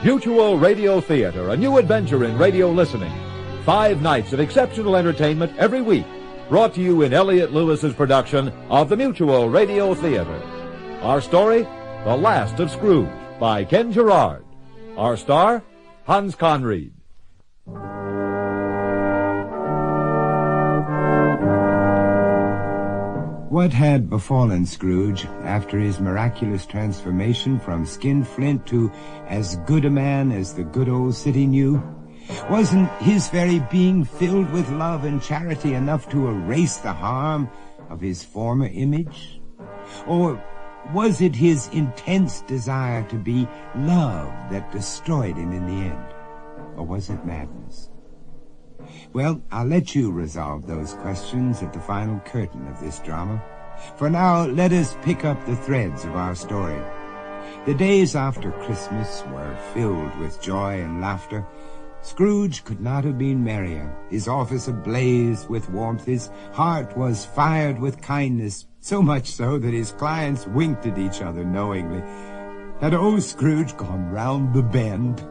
Mutual Radio Theater, a new adventure in radio listening. 5 nights of exceptional entertainment every week. Brought to you in Elliott Lewis's production of the Mutual Radio Theater. Our story, The Last of Scrooge, by Ken Gerard. Our star, Hans Conried. What had befallen Scrooge after his miraculous transformation from skinflint to as good a man as the good old city knew? Wasn't his very being filled with love and charity enough to erase the harm of his former image? Or was it his intense desire to be loved that destroyed him in the end? Or was it madness? Well, I'll let you resolve those questions at the final curtain of this drama. For now, let us pick up the threads of our story. The days after Christmas were filled with joy and laughter. Scrooge could not have been merrier, his office ablaze with warmth, his heart was fired with kindness, so much so that his clients winked at each other knowingly. Had old Scrooge gone round the bend?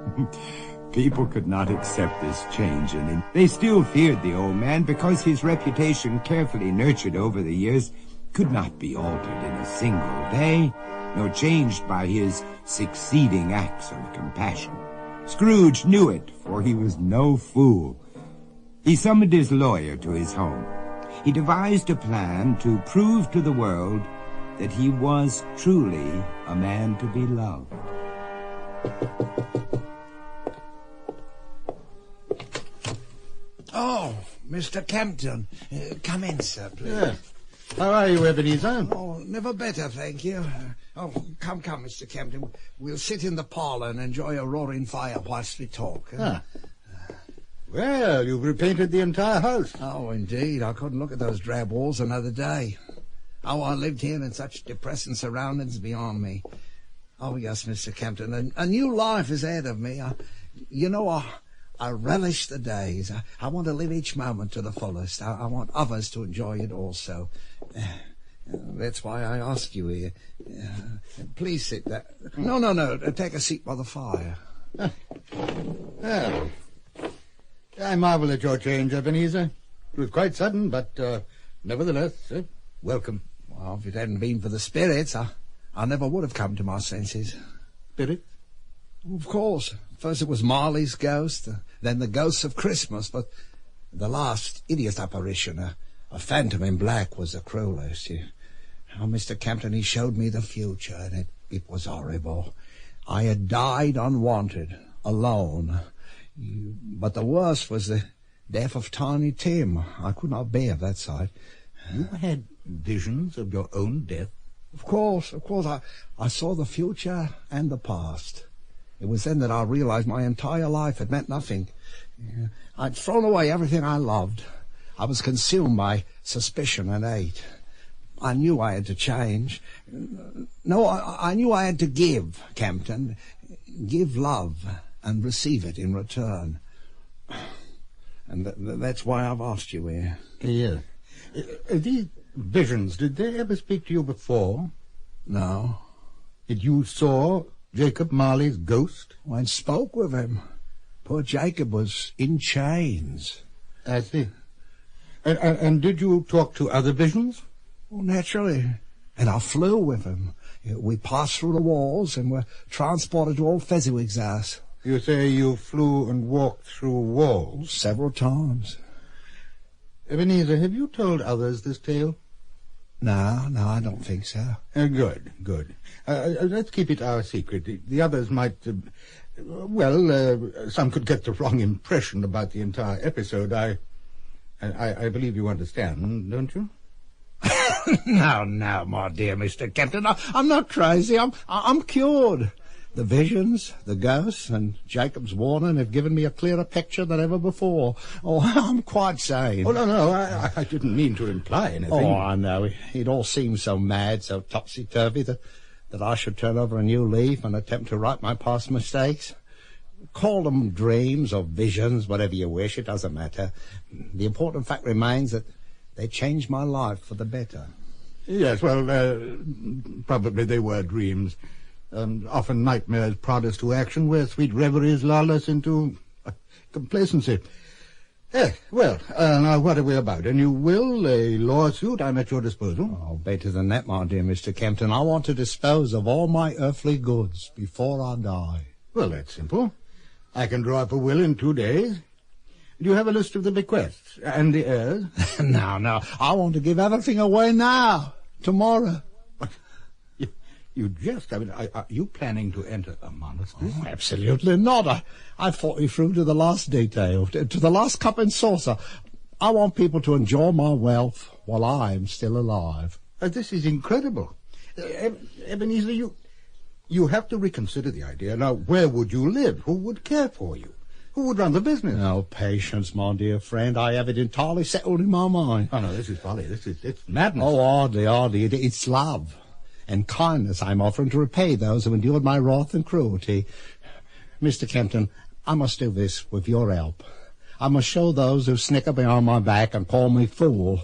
People could not accept this change in him. They still feared the old man because his reputation, carefully nurtured over the years, could not be altered in a single day, nor changed by his succeeding acts of compassion. Scrooge knew it, for he was no fool. He summoned his lawyer to his home. He devised a plan to prove to the world that he was truly a man to be loved. Oh, Mr. Campton. Come in, sir, please. Yeah. How are you, Ebenezer? Oh, never better, thank you. Come, Mr. Campton. We'll sit in the parlour and enjoy a roaring fire whilst we talk. Well, you've repainted the entire house. Oh, indeed. I couldn't look at those drab walls another day. How I lived here in such depressing surroundings beyond me. Oh, yes, Mr. Campton. A new life is ahead of me. I relish the days. I want to live each moment to the fullest. I want others to enjoy it also. That's why I asked you here. Please sit there. No. Take a seat by the fire. Well, I marvel at your change, Ebenezer. It was quite sudden, but nevertheless, welcome. Well, if it hadn't been for the spirits, I never would have come to my senses. Spirits? Of course. First it was Marley's ghost, then the ghosts of Christmas, but the last idiot apparition, a phantom in black, was the cruelest. Oh, Mr. Campton, he showed me the future, and it was horrible. I had died unwanted, alone. But the worst was the death of Tiny Tim. I could not bear that sight. You had visions of your own death? Of course. I saw the future and the past. It was then that I realized my entire life had meant nothing. I'd thrown away everything I loved. I was consumed by suspicion and hate. I knew I had to change. No, I knew I had to give, Campton. Give love and receive it in return. And that's why I've asked you here. Yes. These visions, did they ever speak to you before? No. Did you saw Jacob Marley's ghost? I spoke with him. Poor Jacob was in chains. I see. And did you talk to other visions? Oh, naturally. And I flew with him. We passed through the walls and were transported to old Fezziwig's house. You say you flew and walked through walls? Several times. Ebenezer, have you told others this tale? No, I don't think so. Good. Let's keep it our secret. The others might... some could get the wrong impression about the entire episode. I believe you understand, don't you? No, my dear Mr. Campton. I'm not crazy. I'm cured. The visions, the ghosts, and Jacob's warning have given me a clearer picture than ever before. Oh, I'm quite sane. Oh, no, I didn't mean to imply anything. Oh, I know. It all seems so mad, so topsy-turvy, that I should turn over a new leaf and attempt to right my past mistakes. Call them dreams or visions, whatever you wish, it doesn't matter. The important fact remains that they changed my life for the better. Yes, well, probably they were dreams. Often nightmares prod us to action where sweet reveries lull us into complacency. Now what are we about? A new will, a lawsuit? I'm at your disposal. Oh, better than that, my dear Mr. Kempton. I want to dispose of all my earthly goods before I die. Well, that's simple. I can draw up a will in 2 days. Do you have a list of the bequests and the heirs? No. I want to give everything away now, tomorrow. You jest? I mean, are you planning to enter a monastery? Oh, absolutely not. I thought you through to the last detail, to the last cup and saucer. I want people to enjoy my wealth while I am still alive. This is incredible. Ebenezer, you have to reconsider the idea. Now, where would you live? Who would care for you? Who would run the business? No, patience, my dear friend. I have it entirely settled in my mind. Oh, no, this is folly. It's madness. Oh, hardly. It's love and kindness I'm offering to repay those who endured my wrath and cruelty. Mr. Kempton, I must do this with your help. I must show those who snicker behind my back and call me fool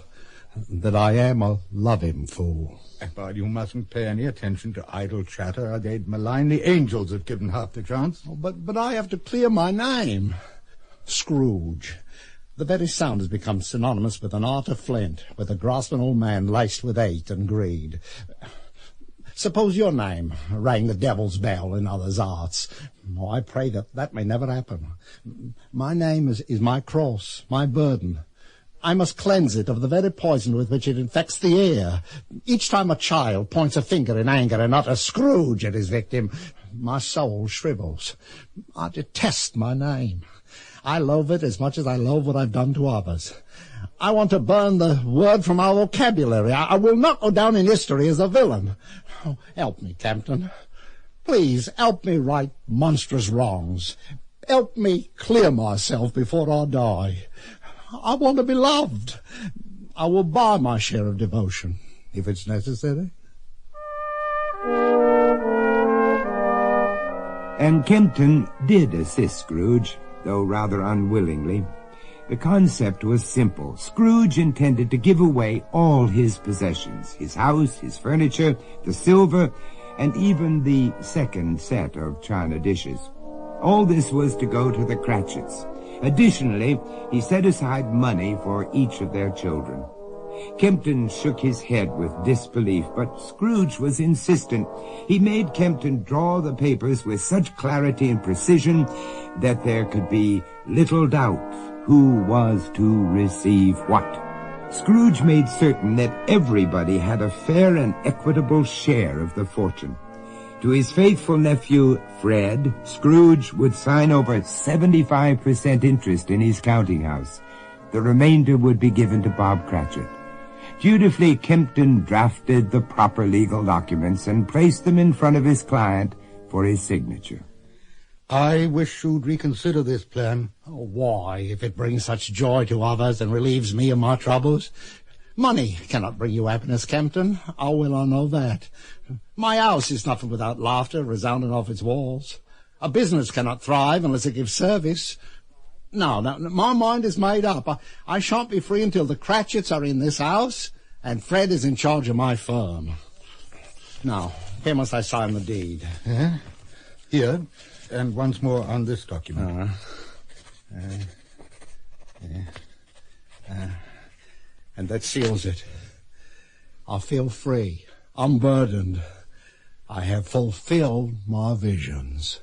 that I am a loving fool. But you mustn't pay any attention to idle chatter. They'd malign the angels if given half the chance. Oh, but I have to clear my name. Scrooge. The very sound has become synonymous with an heart of flint, with a grasping old man laced with hate and greed. Suppose your name rang the devil's bell in others' hearts. Oh, I pray that may never happen. My name is my cross, my burden. I must cleanse it of the very poison with which it infects the air. Each time a child points a finger in anger and utters Scrooge at his victim, my soul shrivels. I detest my name. I loathe it as much as I loathe what I've done to others. I want to burn the word from our vocabulary. I will not go down in history as a villain. Oh, help me, Captain. Please help me right monstrous wrongs. Help me clear myself before I die. I want to be loved. I will buy my share of devotion, if it's necessary. And Kempton did assist Scrooge, though rather unwillingly. The concept was simple. Scrooge intended to give away all his possessions, his house, his furniture, the silver, and even the second set of china dishes. All this was to go to the Cratchits. Additionally, he set aside money for each of their children. Kempton shook his head with disbelief, but Scrooge was insistent. He made Kempton draw the papers with such clarity and precision that there could be little doubt who was to receive what. Scrooge made certain that everybody had a fair and equitable share of the fortune. To his faithful nephew, Fred, Scrooge would sign over 75% interest in his counting house. The remainder would be given to Bob Cratchit. Dutifully, Kempton drafted the proper legal documents and placed them in front of his client for his signature. I wish you'd reconsider this plan. Oh, why, if it brings such joy to others and relieves me of my troubles? Money cannot bring you happiness, Kempton. How well I know that. My house is nothing without laughter resounding off its walls. A business cannot thrive unless it gives service. No, my mind is made up. I shan't be free until the Cratchits are in this house and Fred is in charge of my firm. Now, here must I sign the deed. Here, and once more on this document. And that seals it. I feel free, unburdened. I have fulfilled my visions.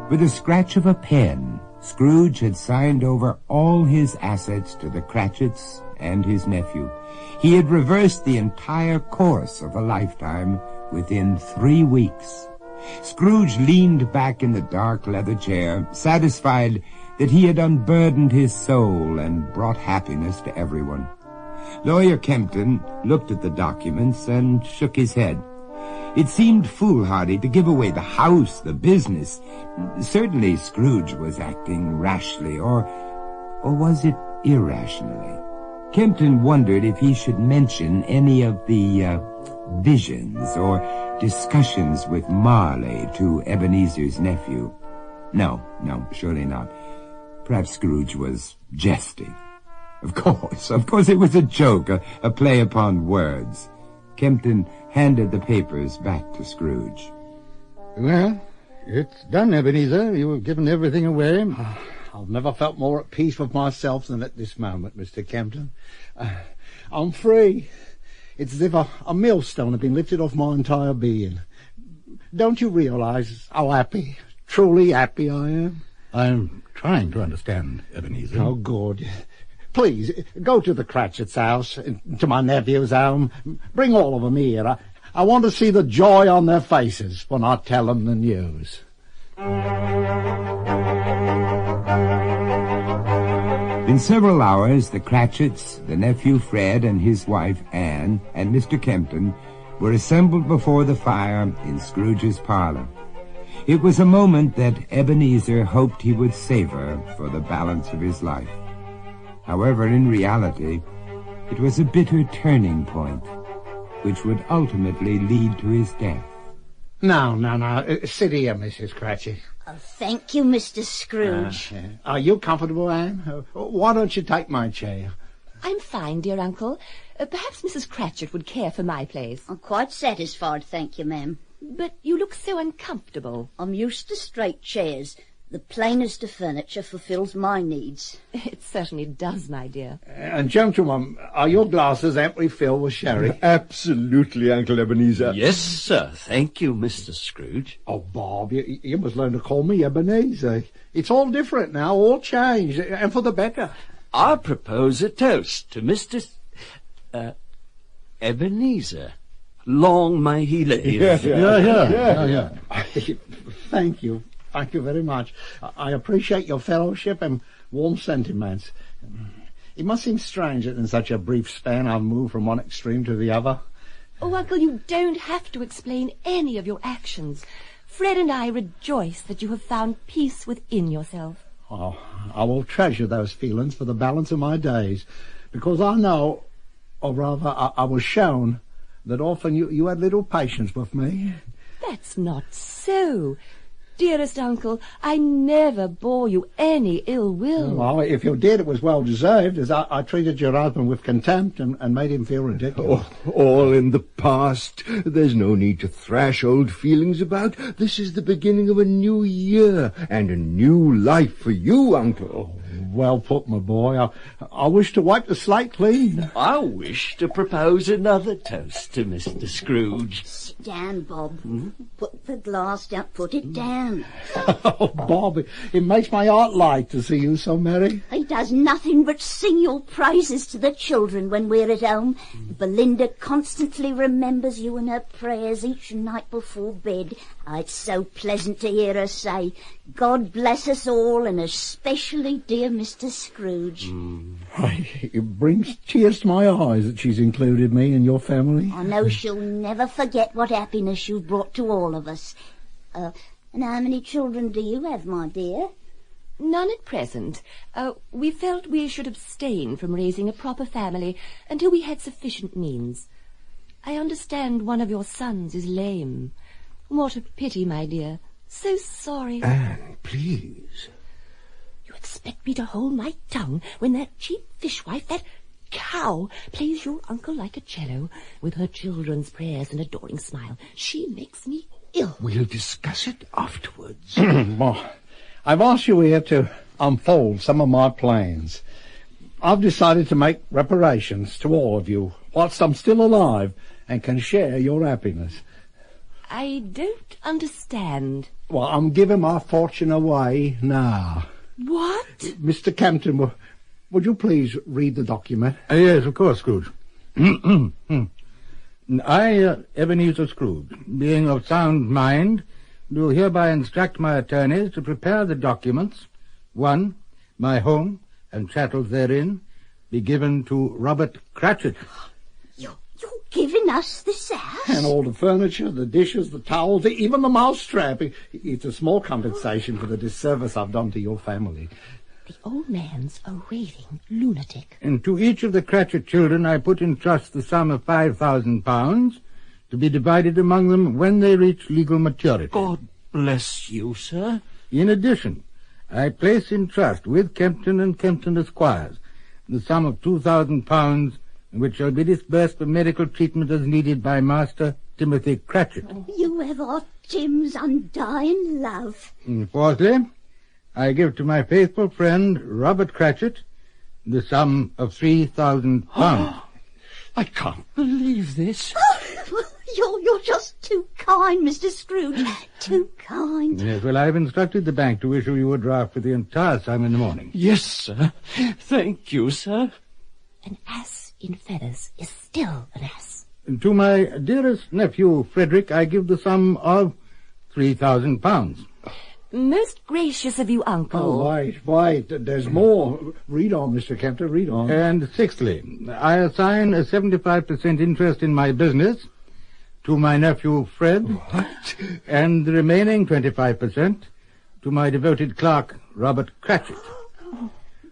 With a scratch of a pen, Scrooge had signed over all his assets to the Cratchits and his nephew. He had reversed the entire course of a lifetime within 3 weeks. Scrooge leaned back in the dark leather chair, satisfied that he had unburdened his soul and brought happiness to everyone. Lawyer Kempton looked at the documents and shook his head. It seemed foolhardy to give away the house, the business. Certainly Scrooge was acting rashly, or was it irrationally? Kempton wondered if he should mention any of the visions or discussions with Marley to Ebenezer's nephew. No, surely not. Perhaps Scrooge was jesting. Of course it was a joke, a play upon words. Kempton handed the papers back to Scrooge. Well, it's done, Ebenezer. You have given everything away. I've never felt more at peace with myself than at this moment, Mr. Kempton. I'm free. It's as if a millstone had been lifted off my entire being. Don't you realize how happy, truly happy I am? I'm trying to understand, Ebenezer. Oh, good. Please, go to the Cratchit's house, to my nephew's home. Bring all of them here. I want to see the joy on their faces when I tell them the news. In several hours, the Cratchits, the nephew Fred and his wife Anne, and Mr. Kempton were assembled before the fire in Scrooge's parlour. It was a moment that Ebenezer hoped he would savor for the balance of his life. However, in reality, it was a bitter turning point, which would ultimately lead to his death. No. Sit here, Mrs. Cratchit. Oh, thank you, Mr. Scrooge. Are you comfortable, Anne? Why don't you take my chair? I'm fine, dear uncle. Perhaps Mrs. Cratchit would care for my place. I'm quite satisfied, thank you, ma'am. But you look so uncomfortable. I'm used to straight chairs. The plainest of furniture fulfills my needs. It certainly does, my dear. And gentlemen, are your glasses amply filled with sherry? Absolutely, Uncle Ebenezer. Yes, sir. Thank you, Mr. Scrooge. Oh, Bob, you must learn to call me Ebenezer. It's all different now, all changed, and for the better. I propose a toast to Mr. Ebenezer. Long may he live. Yeah. Thank you. Thank you very much. I appreciate your fellowship and warm sentiments. It must seem strange that in such a brief span I've moved from one extreme to the other. Oh, Uncle, you don't have to explain any of your actions. Fred and I rejoice that you have found peace within yourself. Oh, I will treasure those feelings for the balance of my days, because I know, or rather I was shown, that often you had little patience with me. That's not so. Dearest uncle, I never bore you any ill will. Well, if you did, it was well deserved, as I treated your husband with contempt and made him feel ridiculous. Oh, all in the past. There's no need to thrash old feelings about. This is the beginning of a new year and a new life for you, Uncle. Well put, my boy. I wish to wipe the slate clean. I wish to propose another toast to Mr. Scrooge. Sit down, Bob. Put the glass down. Put it down. Oh, Bob, it makes my heart light to see you so merry. He does nothing but sing your praises to the children when we're at home. Belinda constantly remembers you in her prayers each night before bed. It's so pleasant to hear her say, God bless us all, and especially dear Mr. Scrooge. It brings tears to my eyes that she's included me in your family. I know she'll never forget what happiness you've brought to all of us. And how many children do you have, my dear? None at present. We felt we should abstain from raising a proper family until we had sufficient means. I understand one of your sons is lame. What a pity, my dear. So sorry. Anne, please. You expect me to hold my tongue when that cheap fishwife, that cow, plays your uncle like a cello with her children's prayers and adoring smile. She makes me ill. We'll discuss it afterwards. Well, I've asked you here to unfold some of my plans. I've decided to make reparations to all of you whilst I'm still alive and can share your happiness. I don't understand. Well, I'm giving my fortune away now. What? Mr. Kempton, would you please read the document? Yes, of course, Scrooge. I, Ebenezer Scrooge, being of sound mind, do hereby instruct my attorneys to prepare the documents. 1. My home and chattels therein be given to Robert Cratchit. You're giving us this house? And all the furniture, the dishes, the towels, even the mousetrap. It's a small compensation for the disservice I've done to your family. The old man's a raving lunatic. And to each of the Cratchit children I put in trust the sum of £5,000, to be divided among them when they reach legal maturity. God bless you, sir. In addition, I place in trust with Kempton and Kempton Esquires the sum of £2,000, which shall be disbursed for medical treatment as needed by Master Timothy Cratchit. You have our Tim's undying love. And fourthly, I give to my faithful friend Robert Cratchit the sum of £3,000. I can't believe this. You're just too kind, Mr. Scrooge. Too kind. Yes, well, I've instructed the bank to issue you a draft for the entire sum in the morning. Yes, sir. Thank you, sir. An ass in feathers is still an ass. And to my dearest nephew, Frederick, I give the sum of £3,000. Most gracious of you, Uncle. Oh, wait, there's more. Read on, Mr. Kempton, read on. And sixthly, I assign a 75% interest in my business to my nephew, Fred, and the remaining 25% to my devoted clerk, Robert Cratchit.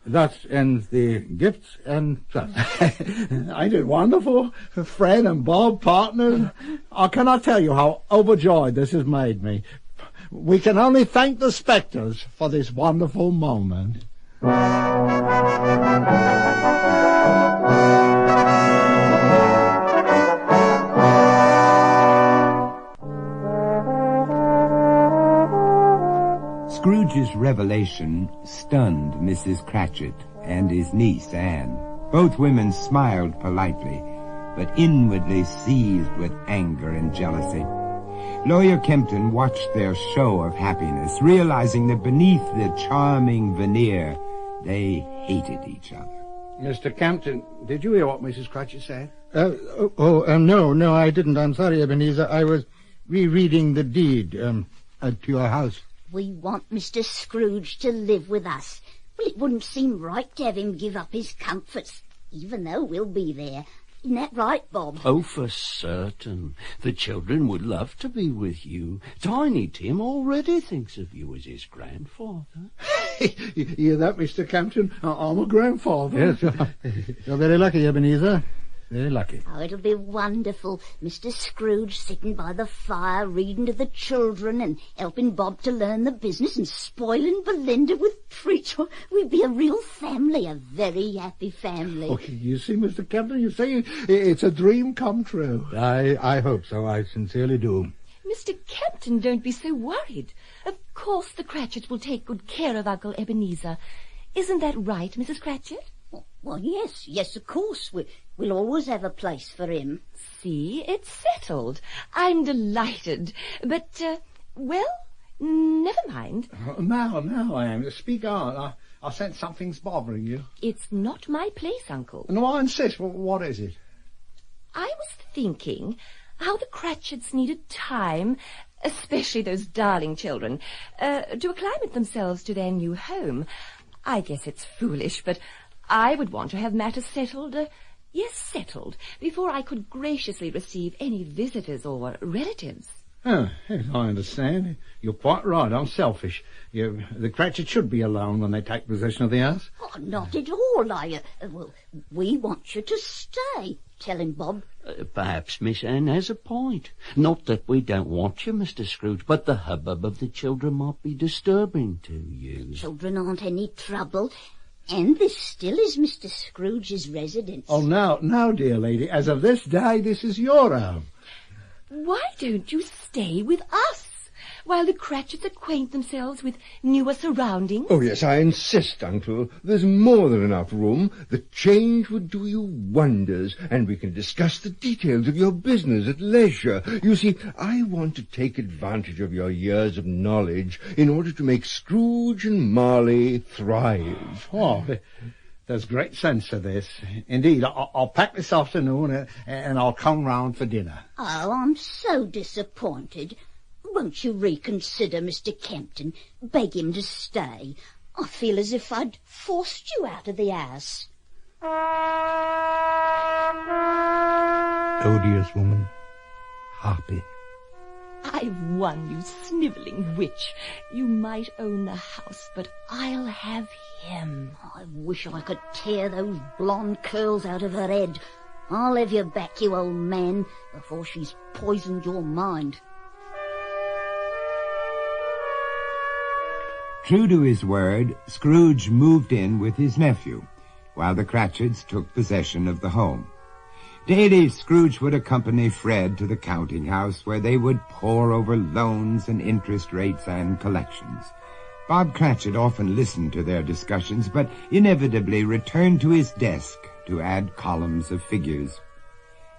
Thus ends the gifts and trust. Ain't it wonderful? Fred and Bob, partners. I cannot tell you how overjoyed this has made me. We can only thank the spectres for this wonderful moment. Scrooge's revelation stunned Mrs. Cratchit and his niece, Anne. Both women smiled politely, but inwardly seethed with anger and jealousy. Lawyer Kempton watched their show of happiness, realizing that beneath the charming veneer, they hated each other. Mr. Kempton, did you hear what Mrs. Cratchit said? No, I didn't. I'm sorry, Ebenezer. I was rereading the deed to your house. We want Mr. Scrooge to live with us. Well, it wouldn't seem right to have him give up his comforts, even though we'll be there. Isn't that right, Bob? Oh, for certain. The children would love to be with you. Tiny Tim already thinks of you as his grandfather. You hear that, Mr. Kempton? I'm a grandfather. Yes, you're very lucky, Ebenezer. Very lucky. Oh, it'll be wonderful. Mr. Scrooge sitting by the fire, reading to the children and helping Bob to learn the business and spoiling Belinda with treats. We'd be a real family, a very happy family. Oh, you see, Mr. Kempton, you say it's a dream come true. I hope so. I sincerely do. Mr. Kempton, don't be so worried. Of course the Cratchits will take good care of Uncle Ebenezer. Isn't that right, Mrs. Cratchit? Well, yes, of course. We'll always have a place for him. See, it's settled. I'm delighted. But, well, never mind. Now, Anne, speak on. I sense something's bothering you. It's not my place, Uncle. No, I insist. What is it? I was thinking how the Cratchits needed time, especially those darling children, to acclimate themselves to their new home. I guess it's foolish, but I would want to have matters settled, settled, before I could graciously receive any visitors or relatives. Oh, yes, I understand. You're quite right. I'm selfish. The Cratchits should be alone when they take possession of the house. Oh, not at all. Well, we want you to stay. Tell him, Bob. Perhaps Miss Anne has a point. Not that we don't want you, Mr. Scrooge, but the hubbub of the children might be disturbing to you. Children aren't any trouble. And this still is Mr. Scrooge's residence. Oh, no, dear lady. As of this day, this is your home. Why don't you stay with us, while the Cratchits acquaint themselves with newer surroundings? Oh, yes, I insist, Uncle. There's more than enough room. The change would do you wonders, and we can discuss the details of your business at leisure. You see, I want to take advantage of your years of knowledge in order to make Scrooge and Marley thrive. Oh, there's great sense to this. Indeed, I'll pack this afternoon and I'll come round for dinner. Oh, I'm so disappointed. Won't you reconsider, Mr. Kempton? Beg him to stay. I feel as if I'd forced you out of the house. Odious woman. Harpy. I've won, you snivelling witch. You might own the house, but I'll have him. I wish I could tear those blonde curls out of her head. I'll have you back, you old man, before she's poisoned your mind. True to his word, Scrooge moved in with his nephew, while the Cratchits took possession of the home. Daily, Scrooge would accompany Fred to the counting house, where they would pore over loans and interest rates and collections. Bob Cratchit often listened to their discussions, but inevitably returned to his desk to add columns of figures.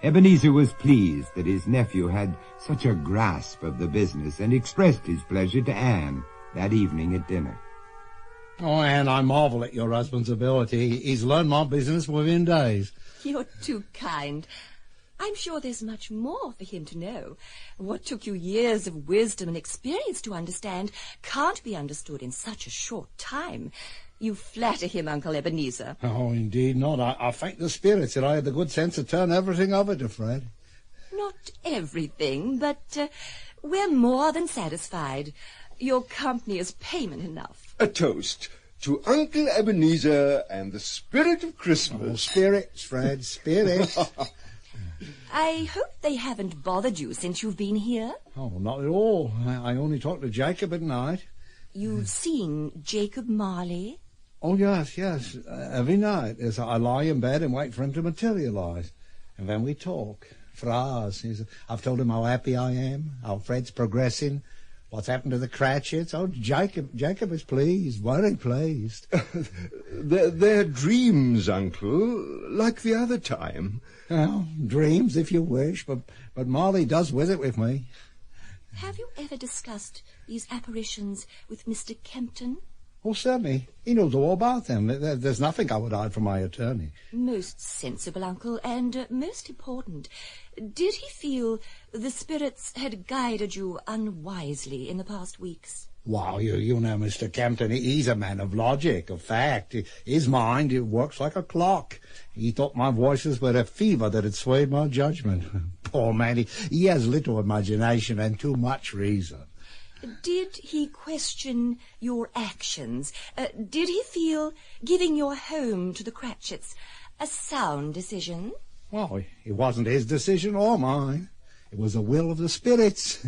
Ebenezer was pleased that his nephew had such a grasp of the business, and expressed his pleasure to Anne that evening at dinner. Oh, Anne, I marvel at your husband's ability. He's learned my business within days. You're too kind. I'm sure there's much more for him to know. What took you years of wisdom and experience to understand can't be understood in such a short time. You flatter him, Uncle Ebenezer. Oh, indeed not. I thank the spirits that I had the good sense to turn everything over to Fred. Not everything, but we're more than satisfied. Your company is payment enough. A toast to Uncle Ebenezer and the spirit of Christmas. Oh, spirits, Fred, spirits. I hope they haven't bothered you since you've been here. Oh, not at all. I only talk to Jacob at night. You've seen Jacob Marley? Oh, yes. Every night as I lie in bed and wait for him to materialise. And then we talk. For hours. I've told him how happy I am, how Fred's progressing, what's happened to the Cratchits. Oh, Jacob is pleased, very pleased. They're dreams, Uncle, like the other time. Well, dreams, if you wish, but Marley does visit with me. Have you ever discussed these apparitions with Mr. Kempton? Oh, certainly. He knows all about them. There's nothing I would hide from my attorney. Most sensible, Uncle, and most important. Did he feel the spirits had guided you unwisely in the past weeks? Wow, you know Mr. Kempton, he's a man of logic, of fact. His mind, it works like a clock. He thought my voices were a fever that had swayed my judgment. Poor man, he has little imagination and too much reason. Did he question your actions? Did he feel giving your home to the Cratchits a sound decision? Well, it wasn't his decision or mine. It was the will of the spirits.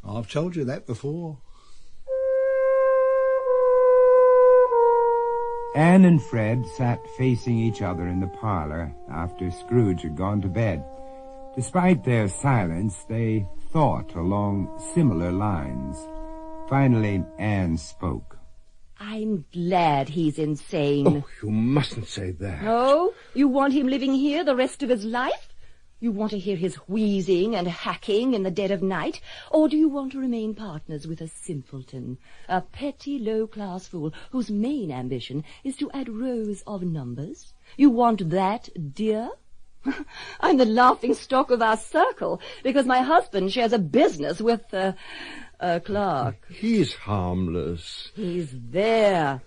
I've told you that before. Anne and Fred sat facing each other in the parlor after Scrooge had gone to bed. Despite their silence, they thought along similar lines. Finally, Anne spoke. I'm glad he's insane. Oh, you mustn't say that. Oh, you want him living here the rest of his life? You want to hear his wheezing and hacking in the dead of night? Or do you want to remain partners with a simpleton, a petty low-class fool whose main ambition is to add rows of numbers? You want that, dear? I'm the laughing-stock of our circle because my husband shares a business with a clerk. He's harmless. He's there.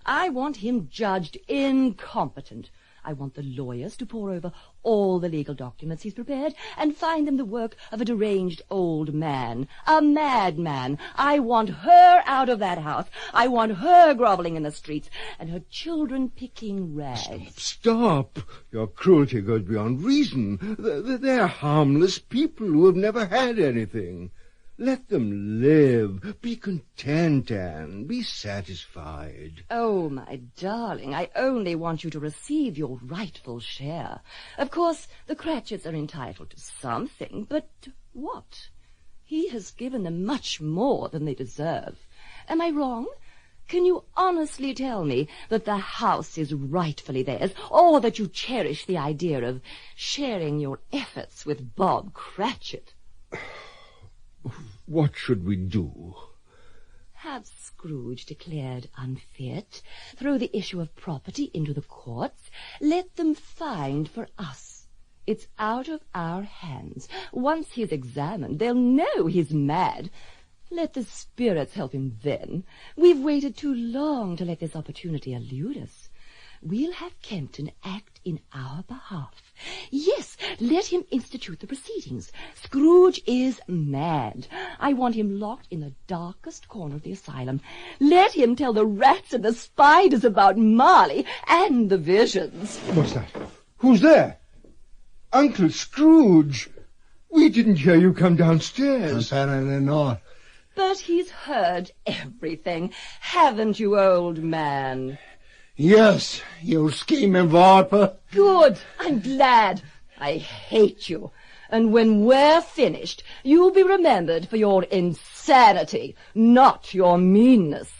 I want him judged incompetent. I want the lawyers to pore over all the legal documents he's prepared and find them the work of a deranged old man, a madman. I want her out of that house. I want her groveling in the streets and her children picking rags. Stop. Your cruelty goes beyond reason. They're harmless people who have never had anything. Let them live. Be content, Anne. Be satisfied. Oh, my darling, I only want you to receive your rightful share. Of course, the Cratchits are entitled to something, but what? He has given them much more than they deserve. Am I wrong? Can you honestly tell me that the house is rightfully theirs, or that you cherish the idea of sharing your efforts with Bob Cratchit? What should we do? Have Scrooge declared unfit, throw the issue of property into the courts, let them find for us. It's out of our hands. Once he's examined, they'll know he's mad. Let the spirits help him then. We've waited too long to let this opportunity elude us. We'll have Kempton act in our behalf. Yes, let him institute the proceedings. Scrooge is mad. I want him locked in the darkest corner of the asylum. Let him tell the rats and the spiders about Marley and the visions. What's that? Who's there? Uncle Scrooge, we didn't hear you come downstairs. Apparently not. But he's heard everything, haven't you, old man? Yes, you scheming viper. Good, I'm glad. I hate you. And when we're finished, you'll be remembered for your insanity, not your meanness.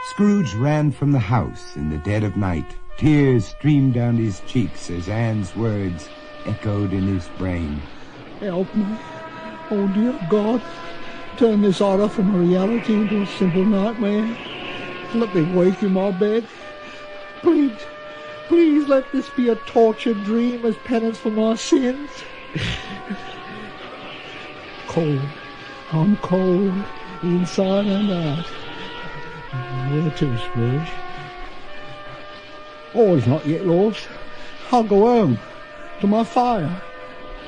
Scrooge ran from the house in the dead of night. Tears streamed down his cheeks as Anne's words echoed in his brain. Help me. Oh, dear God. Turn this horror from a reality into a simple nightmare. Let me wake in my bed. Please, please let this be a tortured dream as penance for my sins. Cold. I'm cold, inside and out. Where to, Scrooge? Oh, he's not yet lost. I'll go home. To my fire.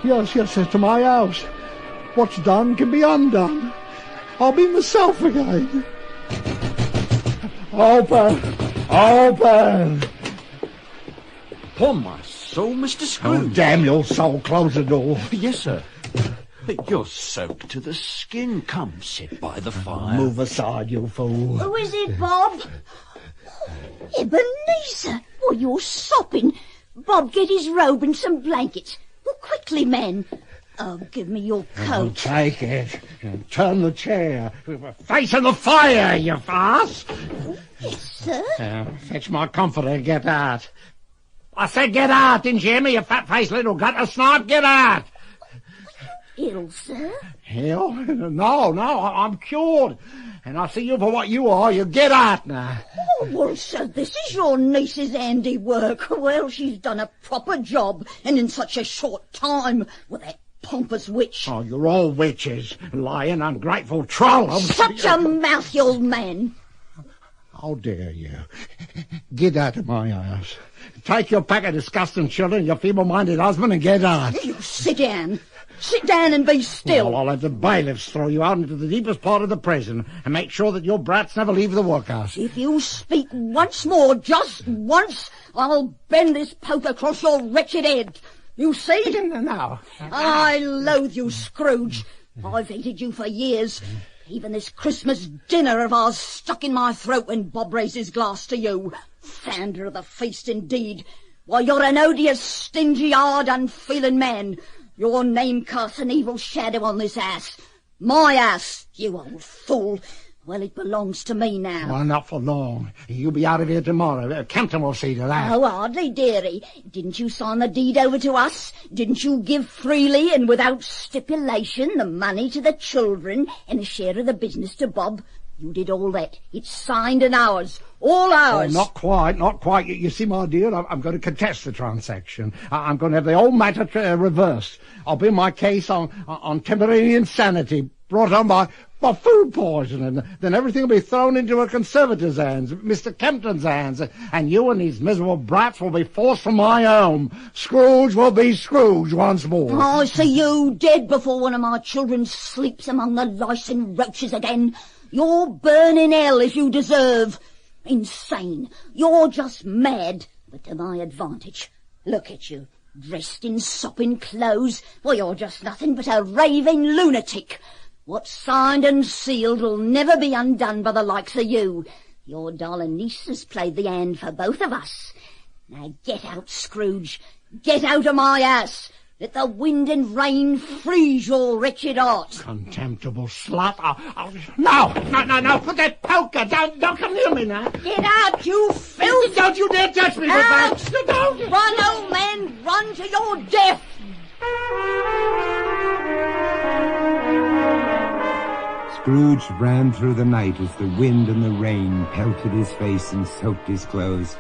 Yes, to my house. What's done can be undone. I'll be myself again. Open! Open! Upon my soul, Mr. Scrooge. Oh, damn your soul, close the door. Yes, sir. You're soaked to the skin. Come, sit by the fire. Move aside, you fool. Who is it, Bob? Oh, Ebenezer! Oh, you're sopping. Bob, get his robe and some blankets. Oh, quickly, men. Oh, give me your coat. Take it. Turn the chair. Facing the fire, you farce. Yes, sir. Fetch my comforter and get out. I said get out, didn't you hear me, you fat-faced little gutter snipe? Get out. Ill, sir? Ill? No, I'm cured. And I see you for what you are. You get out now. Oh, well, so this is your niece's handiwork. Well, she's done a proper job, and in such a short time, with that pompous witch. Oh, you're all witches. Lying, ungrateful troll. Shut your mouth, you old man. How dare you? Get out of my house. Take your pack of disgusting children, your feeble-minded husband, and get out. You sit down. Sit down and be still. Well, I'll have the bailiffs throw you out into the deepest part of the prison and make sure that your brats never leave the workhouse. If you speak once more, just once, I'll bend this poke across your wretched head. You see? No. I loathe you, Scrooge. I've hated you for years. Even this Christmas dinner of ours stuck in my throat when Bob raised his glass to you. Founder of the feast, indeed. Why, you're an odious, stingy, hard, unfeeling man. Your name casts an evil shadow on this ass. My ass, you old fool. Well, it belongs to me now. Well, not for long. You'll be out of here tomorrow. Campton will see to that. Oh, hardly, dearie. Didn't you sign the deed over to us? Didn't you give freely and without stipulation the money to the children and a share of the business to Bob? You did all that. It's signed and ours. All ours. Oh, not quite. You see, my dear, I'm going to contest the transaction. I'm going to have the whole matter reversed. I'll bring my case on temporary insanity brought on by food poisoning. Then everything will be thrown into a conservator's hands, Mr. Kempton's hands, and you and these miserable brats will be forced from my home. Scrooge will be Scrooge once more. I see you dead before one of my children sleeps among the lice and roaches again. You'll burn in hell if you deserve. Insane. You're just mad, but to my advantage. Look at you, dressed in sopping clothes. Well, you're just nothing but a raving lunatic. What's signed and sealed will never be undone by the likes of you. Your darling niece has played the hand for both of us. Now get out, Scrooge. Get out of my house. Let the wind and rain freeze your wretched heart. Contemptible slut. No. Put that poker down. Don't come near me now. Get out, you filth. Don't you dare touch me with out. that. Don't. Run, old man. Run to your death. Scrooge ran through the night as the wind and the rain pelted his face and soaked his clothes.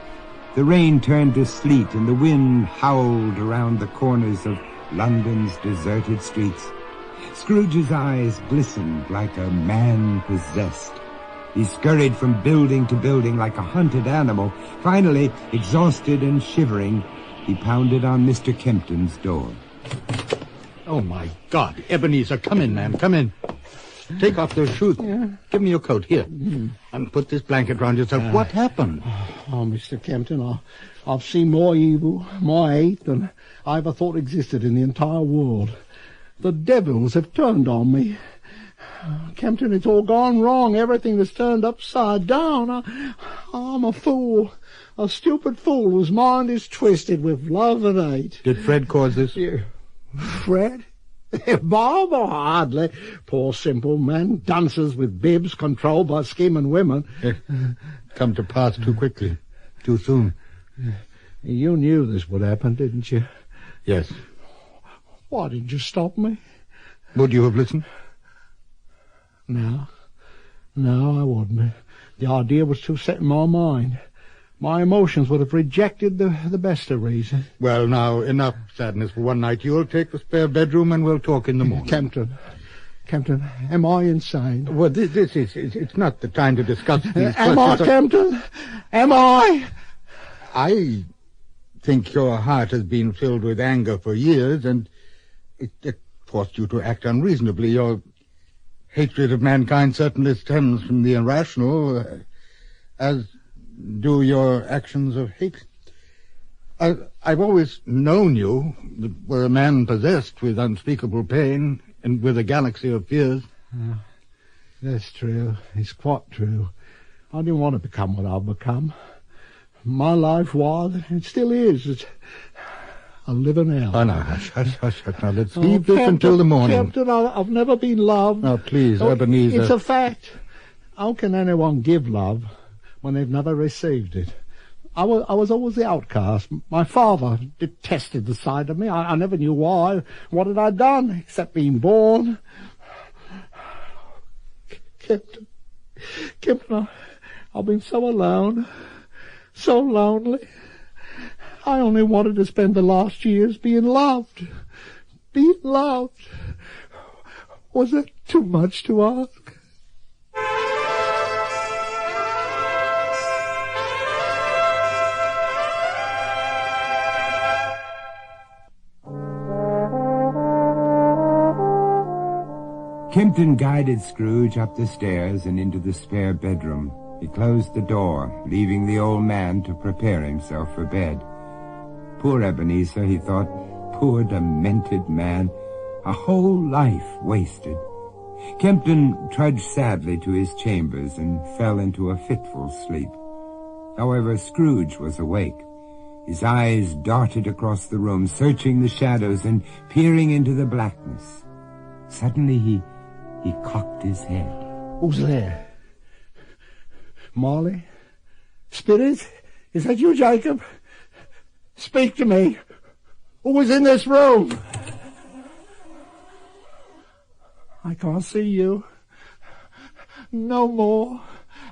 The rain turned to sleet and the wind howled around the corners of London's deserted streets. Scrooge's eyes glistened like a man possessed. He scurried from building to building like a hunted animal. Finally, exhausted and shivering, he pounded on Mr. Kempton's door. Oh, my God. Ebenezer, come in, man, come in. Take off those shoes. Yeah. Give me your coat, here. And put this blanket round yourself. What happened? Oh, Mr. Kempton, I've seen more evil, more hate than I ever thought existed in the entire world. The devils have turned on me. Kempton, it's all gone wrong. Everything is turned upside down. I'm a fool. A stupid fool whose mind is twisted with love and hate. Did Fred cause this? Yeah. Fred? Bob? Oh, hardly. Poor simple man. Dunces with bibs controlled by scheming women. Come to pass too quickly. Too soon. You knew this would happen, didn't you? Yes. Why didn't you stop me? Would you have listened? No, I wouldn't. The idea was too set in my mind. My emotions would have rejected the best of reason. Well, now, enough sadness for one night. You'll take the spare bedroom and we'll talk in the morning. Kempton, am I insane? Well, it's not the time to discuss these Am I, Kempton? Am I? I think your heart has been filled with anger for years, and it forced you to act unreasonably. Your hatred of mankind certainly stems from the irrational, as do your actions of hate. I've always known you were a man possessed with unspeakable pain and with a galaxy of fears. That's true. It's quite true. I didn't want to become what I've become. My life was, and it still is, it's a living hell. Oh, no, hush. Now, let's leave this until the morning. Captain, I've never been loved. Oh, please, Ebenezer. It's a fact. How can anyone give love when they've never received it? I was always the outcast. My father detested the sight of me. I never knew why. What had I done except being born? Captain, I've been so alone, so lonely. I only wanted to spend the last years being loved. Being loved. Was it too much to ask? Kempton guided Scrooge up the stairs and into the spare bedroom. He closed the door, leaving the old man to prepare himself for bed. Poor Ebenezer, he thought. Poor demented man. A whole life wasted. Kempton trudged sadly to his chambers and fell into a fitful sleep. However, Scrooge was awake. His eyes darted across the room, searching the shadows and peering into the blackness. Suddenly he cocked his head. Who's there? Molly? Spirit? Is that you, Jacob? Speak to me. Who is in this room? I can't see you. No more.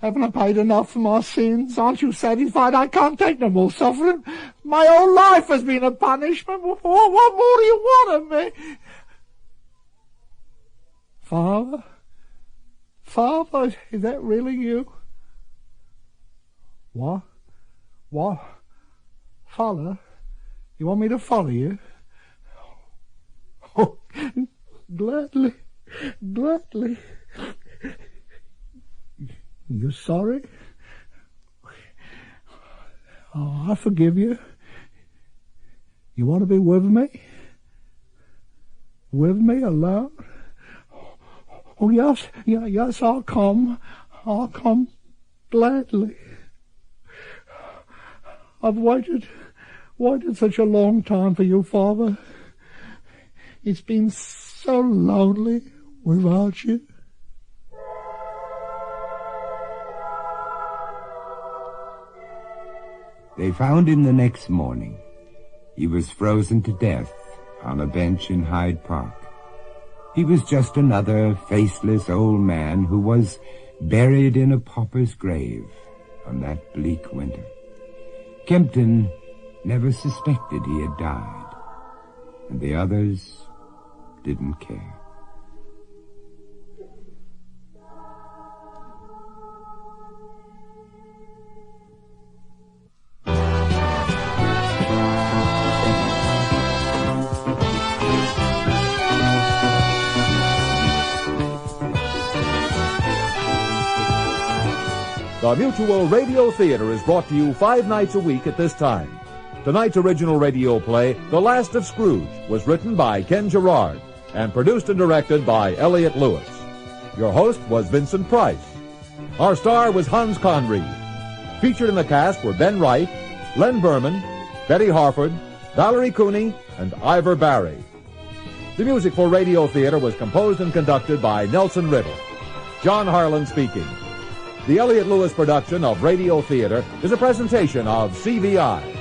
Haven't I paid enough for my sins? Aren't you satisfied? I can't take no more suffering. My whole life has been a punishment. What more do you want of me? Father? Father, is that really you? What? Follow? You want me to follow you? Oh, gladly. You sorry? Oh, I forgive you. You want to be with me? With me alone? Oh, yes, I'll come gladly. I've waited such a long time for you, Father. It's been so lonely without you. They found him the next morning. He was frozen to death on a bench in Hyde Park. He was just another faceless old man who was buried in a pauper's grave on that bleak winter. Kempton never suspected he had died, and the others didn't care. The Mutual Radio Theater is brought to you 5 nights a week at this time. Tonight's original radio play, The Last of Scrooge, was written by Ken Gerard and produced and directed by Elliott Lewis. Your host was Vincent Price. Our star was Hans Conried. Featured in the cast were Ben Wright, Len Berman, Betty Harford, Valerie Cooney, and Ivor Barry. The music for Radio Theater was composed and conducted by Nelson Riddle. John Harlan speaking. The Elliott Lewis production of Radio Theater is a presentation of CVI.